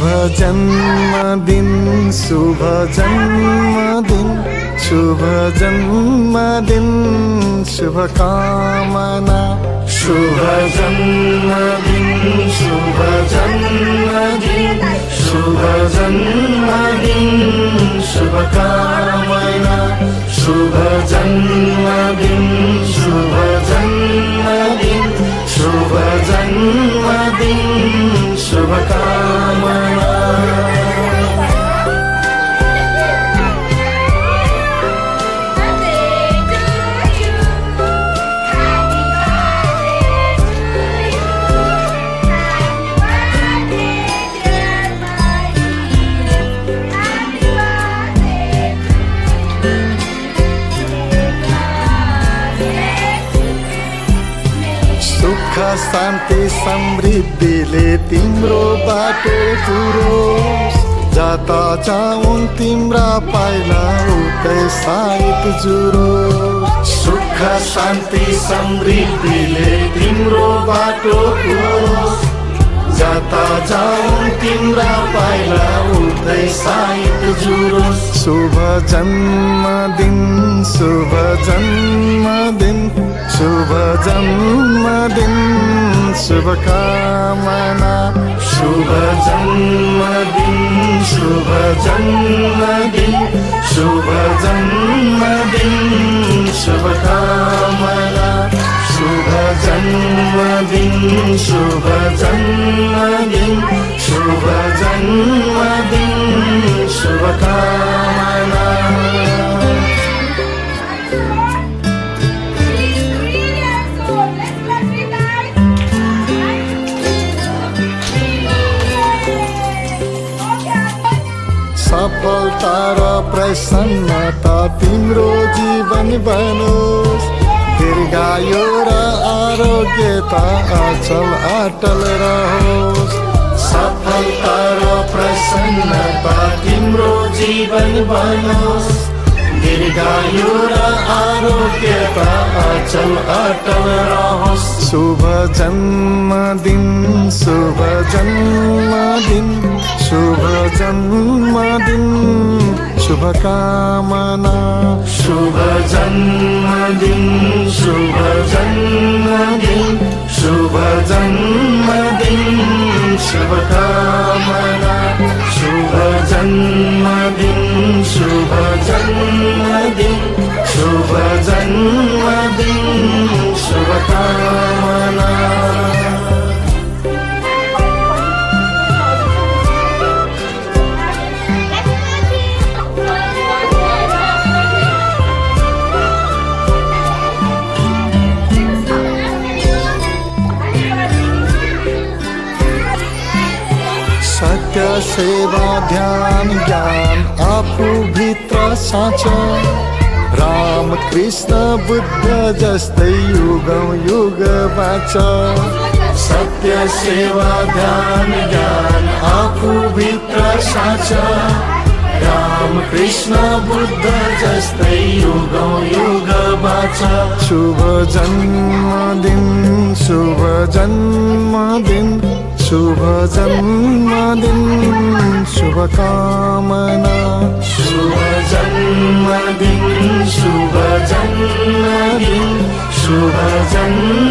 शुभ जन्मदिन शुभ जन्मदिन शुभ जन्मदिन शुभकामना शुभ जन्मदिन शुभ जन्मदिन शुभ जन्मदिन शुभकामना शुभ जन्मदिन शुभ जन्मदिन शुभ जन्मदिन शुभकामना सुख शान्ति समृद्धिले तिम्रो बाटो पुरोस् जता जाउन् तिम्रा पाइला उतै साइत जुरोस् सुख शान्ति समृद्धिले तिम्रो बाटो पुरोस् जता जाउन् तिम्रा पाइला उतै साइत जुरोस् शुभ जन्मदिन शुभ जन्मदिन शुभ जन्मदिन शुभकामना शुभ जन्मदिन शुभ जन्मदिन शुभ जन्मदिन शुभकामना शुभ जन्मदिन शुभ जन्मदिन शुभ जन्मदिन शुभकामना सफलता र प्रसन्नता तिम्रो जीवन बनोस् दीर्घायु र आरोग्यता अचल अटल रहोस् सफलता र प्रसन्नता तिम्रो जीवन बनोस् दीर्घायु र आरोग्यता अचल अटल रहोस् शुभ जन्मदिन शुभ जन्मदिन शुभ जन्मदिन शुभकामना शुभ जन्मदिन शुभ जन्मदिन शुभ जन्मदिन शुभकामना शुभ जन्मदिन शुभ जन्मदिन शुभ जन्मदिन शुभकामना सत्य सेवा ध्यान ज्ञान आफू भित्र साँच राम कृष्ण बुद्ध जस्तै युगौं युग बाँच सत्य सेवा ध्यान ज्ञान आफू भित्र साँच राम कृष्ण बुद्ध जस्तै युगौं युग बाँच शुभ जन्मदिन शुभ जन्मदिन शुभ जन्मदिन शुभकामना शुभ जन्मदिन शुभ जन्मदिन शुभ जन्मदिन